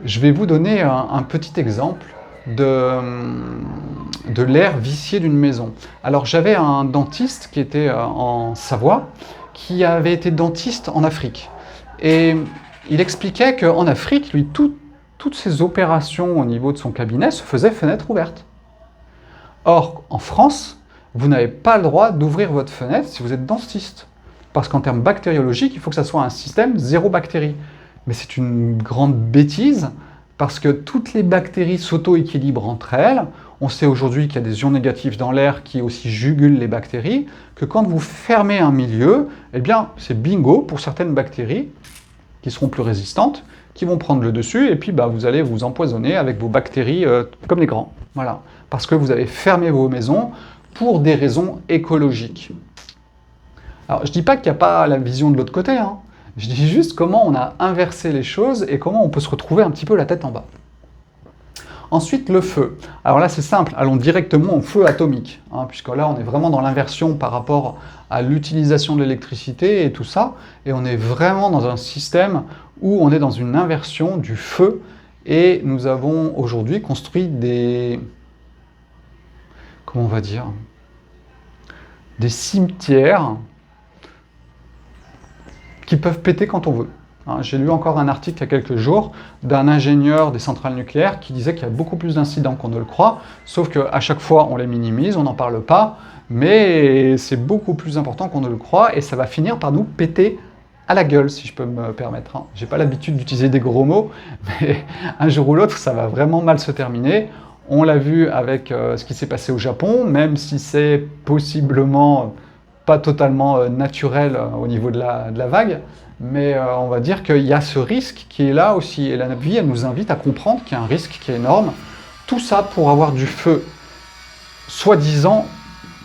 S1: Je vais vous donner un petit exemple de l'air vicié d'une maison. Alors j'avais un dentiste qui était en Savoie, qui avait été dentiste en Afrique. Et il expliquait qu'en Afrique, lui, toutes ses opérations au niveau de son cabinet se faisaient fenêtre ouverte. Or, en France, vous n'avez pas le droit d'ouvrir votre fenêtre si vous êtes dentiste. Parce qu'en termes bactériologiques, il faut que ça soit un système zéro bactéries. Mais c'est une grande bêtise, parce que toutes les bactéries s'auto-équilibrent entre elles. On sait aujourd'hui qu'il y a des ions négatifs dans l'air qui aussi jugulent les bactéries, que quand vous fermez un milieu, eh bien, c'est bingo pour certaines bactéries qui seront plus résistantes, qui vont prendre le dessus, et puis vous allez vous empoisonner avec vos bactéries comme les grands. Voilà. Parce que vous avez fermé vos maisons pour des raisons écologiques. Alors, je ne dis pas qu'il n'y a pas la vision de l'autre côté, hein. Je dis juste comment on a inversé les choses et comment on peut se retrouver un petit peu la tête en bas. Ensuite, le feu. Alors là, c'est simple, allons directement au feu atomique, hein, puisque là, on est vraiment dans l'inversion par rapport à l'utilisation de l'électricité et tout ça, et on est vraiment dans un système où on est dans une inversion du feu, et nous avons aujourd'hui construit des... comment on va dire, des cimetières qui peuvent péter quand on veut. Hein, j'ai lu encore un article il y a quelques jours d'un ingénieur des centrales nucléaires qui disait qu'il y a beaucoup plus d'incidents qu'on ne le croit, sauf qu'à chaque fois on les minimise, on n'en parle pas, mais c'est beaucoup plus important qu'on ne le croit et ça va finir par nous péter à la gueule, si je peux me permettre. Hein. J'ai pas l'habitude d'utiliser des gros mots, mais un jour ou l'autre, ça va vraiment mal se terminer. On l'a vu avec ce qui s'est passé au Japon, même si c'est possiblement pas totalement naturel au niveau de la vague, mais on va dire qu'il y a ce risque qui est là aussi, et la vie, elle nous invite à comprendre qu'il y a un risque qui est énorme. Tout ça pour avoir du feu, soi-disant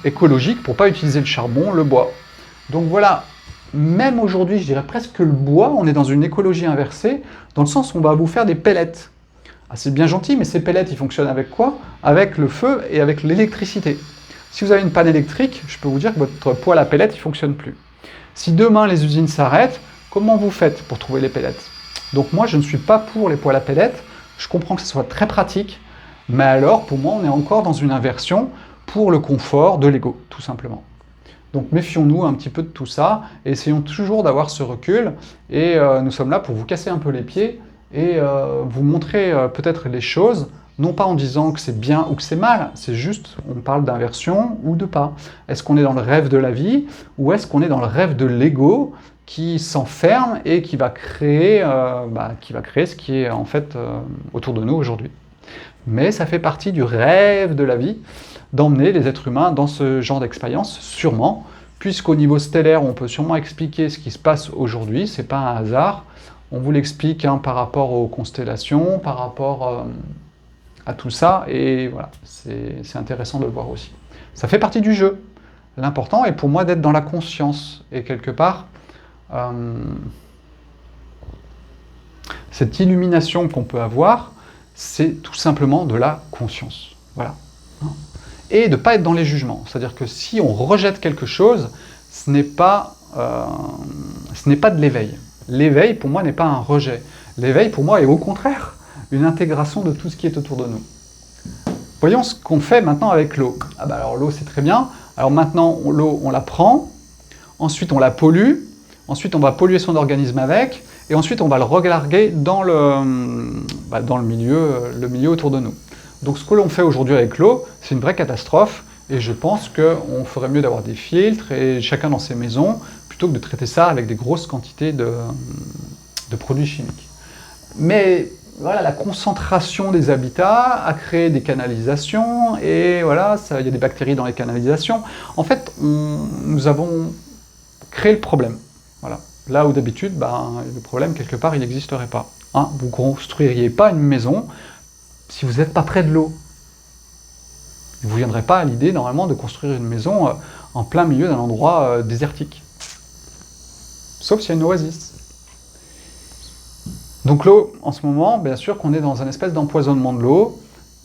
S1: écologique, pour pas utiliser le charbon, le bois. Donc voilà, même aujourd'hui, je dirais presque que le bois, on est dans une écologie inversée, dans le sens où on va vous faire des pellets. Ah, c'est bien gentil, mais ces pellets, ils fonctionnent avec quoi? Avec le feu et avec l'électricité. Si vous avez une panne électrique, je peux vous dire que votre poêle à pellets, il ne fonctionne plus. Si demain les usines s'arrêtent, comment vous faites pour trouver les pellets? Donc moi, je ne suis pas pour les poêles à pellets. Je comprends que ce soit très pratique, mais alors, pour moi, on est encore dans une inversion pour le confort de l'ego, tout simplement. Donc méfions-nous un petit peu de tout ça, et essayons toujours d'avoir ce recul, et nous sommes là pour vous casser un peu les pieds, et vous montrer peut-être les choses, non pas en disant que c'est bien ou que c'est mal, c'est juste, on parle d'inversion ou de pas. Est-ce qu'on est dans le rêve de la vie, ou est-ce qu'on est dans le rêve de l'ego qui s'enferme et qui va créer ce qui est en fait autour de nous aujourd'hui. Mais ça fait partie du rêve de la vie, d'emmener les êtres humains dans ce genre d'expérience, sûrement, puisqu'au niveau stellaire, on peut sûrement expliquer ce qui se passe aujourd'hui, c'est pas un hasard. On vous l'explique par rapport aux constellations, par rapport à tout ça, et voilà, c'est intéressant de le voir aussi. Ça fait partie du jeu. L'important est pour moi d'être dans la conscience, et quelque part, cette illumination qu'on peut avoir, c'est tout simplement de la conscience. Voilà. Et de ne pas être dans les jugements. C'est-à-dire que si on rejette quelque chose, ce n'est pas de l'éveil. L'éveil, pour moi, n'est pas un rejet. L'éveil, pour moi, est au contraire une intégration de tout ce qui est autour de nous. Voyons ce qu'on fait maintenant avec l'eau. Ah bah alors l'eau, c'est très bien. Alors maintenant, l'eau, on la prend, ensuite on la pollue, ensuite on va polluer son organisme avec, et ensuite on va le relarguer dans le milieu autour de nous. Donc ce que l'on fait aujourd'hui avec l'eau, c'est une vraie catastrophe, et je pense qu'on ferait mieux d'avoir des filtres, et chacun dans ses maisons, plutôt que de traiter ça avec des grosses quantités de produits chimiques. Mais voilà, la concentration des habitats a créé des canalisations, et voilà, il y a des bactéries dans les canalisations. En fait, nous avons créé le problème. Voilà. Là où d'habitude, le problème, quelque part, il n'existerait pas. Hein, vous ne construiriez pas une maison si vous n'êtes pas près de l'eau. Vous ne viendrez pas à l'idée, normalement, de construire une maison en plein milieu d'un endroit désertique. Sauf s'il y a une oasis. Donc l'eau, en ce moment, bien sûr qu'on est dans un espèce d'empoisonnement de l'eau.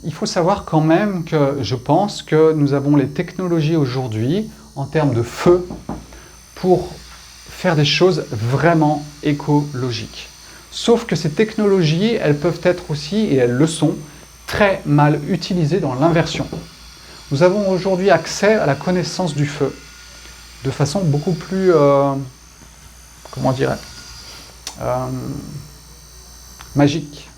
S1: Il faut savoir quand même que je pense que nous avons les technologies aujourd'hui, en termes de feu, pour faire des choses vraiment écologiques. Sauf que ces technologies, elles peuvent être aussi, et elles le sont, très mal utilisées dans l'inversion. Nous avons aujourd'hui accès à la connaissance du feu, de façon beaucoup plus, magique.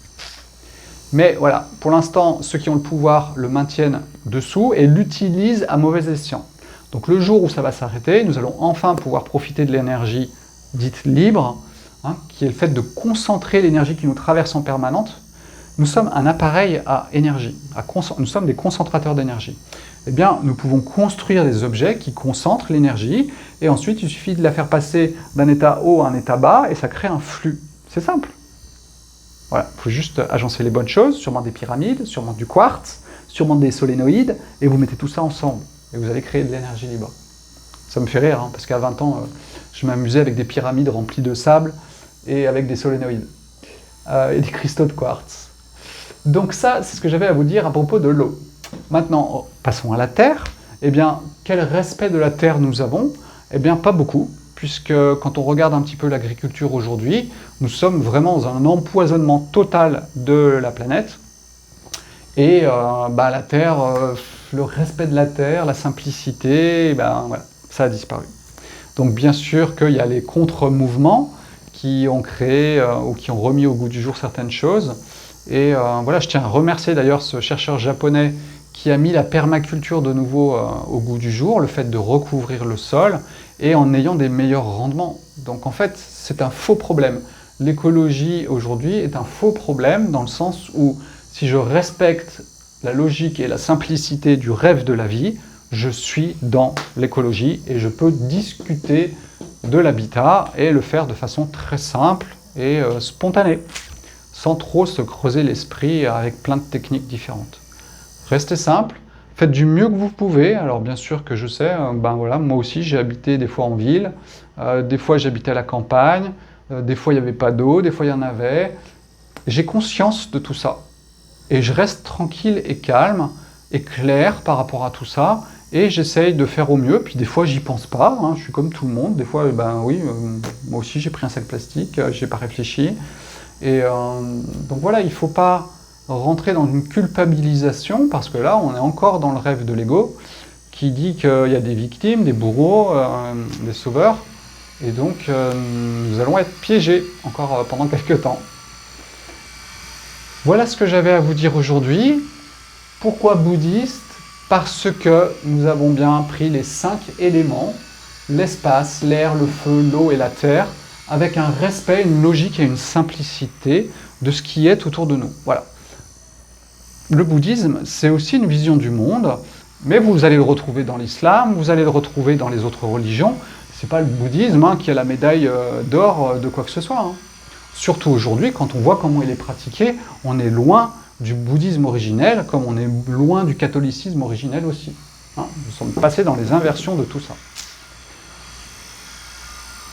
S1: Mais voilà, pour l'instant, ceux qui ont le pouvoir le maintiennent dessous et l'utilisent à mauvais escient. Donc le jour où ça va s'arrêter, nous allons enfin pouvoir profiter de l'énergie dite libre, qui est le fait de concentrer l'énergie qui nous traverse en permanente. Nous sommes un appareil à énergie, nous sommes des concentrateurs d'énergie. Eh bien, nous pouvons construire des objets qui concentrent l'énergie, et ensuite il suffit de la faire passer d'un état haut à un état bas, et ça crée un flux. C'est simple. Voilà, il faut juste agencer les bonnes choses, sûrement des pyramides, sûrement du quartz, sûrement des solénoïdes, et vous mettez tout ça ensemble, et vous allez créer de l'énergie libre. Ça me fait rire, parce qu'à 20 ans, je m'amusais avec des pyramides remplies de sable, et avec des solénoïdes, et des cristaux de quartz. Donc ça, c'est ce que j'avais à vous dire à propos de l'eau. Maintenant, passons à la Terre. Eh bien, quel respect de la Terre nous avons? Eh bien, pas beaucoup, puisque quand on regarde un petit peu l'agriculture aujourd'hui, nous sommes vraiment dans un empoisonnement total de la planète. Et la Terre, le respect de la Terre, la simplicité, voilà, ça a disparu. Donc bien sûr qu'il y a les contre-mouvements qui ont créé ou qui ont remis au goût du jour certaines choses. Et voilà, je tiens à remercier d'ailleurs ce chercheur japonais qui a mis la permaculture de nouveau au goût du jour, le fait de recouvrir le sol, et en ayant des meilleurs rendements. Donc en fait, c'est un faux problème. L'écologie aujourd'hui est un faux problème dans le sens où si je respecte la logique et la simplicité du rêve de la vie, je suis dans l'écologie et je peux discuter de l'habitat et le faire de façon très simple et spontanée, sans trop se creuser l'esprit avec plein de techniques différentes. Restez simple, faites du mieux que vous pouvez. Alors bien sûr que je sais, voilà, moi aussi j'ai habité des fois en ville, des fois j'habitais à la campagne, des fois il n'y avait pas d'eau, des fois il y en avait. J'ai conscience de tout ça. Et je reste tranquille et calme et clair par rapport à tout ça. Et j'essaye de faire au mieux. Puis des fois j'y pense pas, hein, je suis comme tout le monde. Des fois, oui, moi aussi j'ai pris un sac plastique, j'ai pas réfléchi. Et donc voilà, il ne faut pas rentrer dans une culpabilisation, parce que là, on est encore dans le rêve de l'ego, qui dit qu'il y a des victimes, des bourreaux, des sauveurs, et donc nous allons être piégés encore pendant quelques temps. Voilà ce que j'avais à vous dire aujourd'hui. Pourquoi bouddhiste? Parce que nous avons bien pris les 5 éléments, l'espace, l'air, le feu, l'eau et la terre, avec un respect, une logique et une simplicité de ce qui est autour de nous. Voilà. Le bouddhisme, c'est aussi une vision du monde, mais vous allez le retrouver dans l'islam, vous allez le retrouver dans les autres religions. C'est pas le bouddhisme qui a la médaille d'or de quoi que ce soit. Hein. Surtout aujourd'hui, quand on voit comment il est pratiqué, on est loin du bouddhisme originel, comme on est loin du catholicisme originel aussi. Hein. Nous sommes passés dans les inversions de tout ça.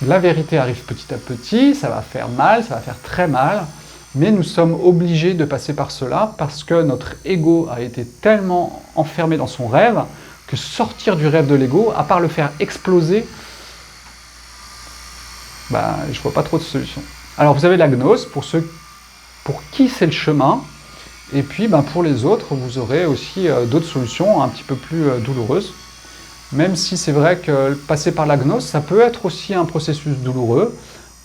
S1: La vérité arrive petit à petit, ça va faire mal, ça va faire très mal, mais nous sommes obligés de passer par cela parce que notre ego a été tellement enfermé dans son rêve que sortir du rêve de l'ego, à part le faire exploser, je ne vois pas trop de solution. Alors vous avez la gnose, pour ceux pour qui c'est le chemin, et puis pour les autres, vous aurez aussi d'autres solutions un petit peu plus douloureuses. Même si c'est vrai que passer par la gnose, ça peut être aussi un processus douloureux,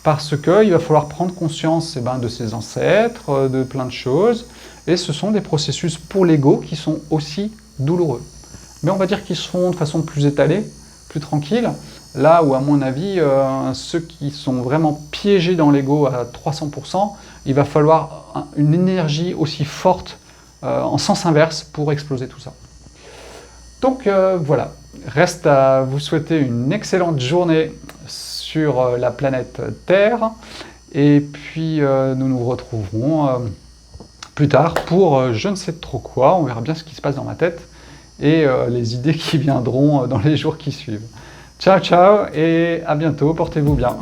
S1: parce qu'il va falloir prendre conscience de ses ancêtres, de plein de choses, et ce sont des processus pour l'ego qui sont aussi douloureux. Mais on va dire qu'ils se font de façon plus étalée, plus tranquille, là où à mon avis, ceux qui sont vraiment piégés dans l'ego à 300%, il va falloir une énergie aussi forte en sens inverse pour exploser tout ça. Donc voilà, reste à vous souhaiter une excellente journée sur la planète Terre, et puis nous nous retrouverons plus tard pour je ne sais trop quoi, on verra bien ce qui se passe dans ma tête, et les idées qui viendront dans les jours qui suivent. Ciao ciao, et à bientôt, portez-vous bien.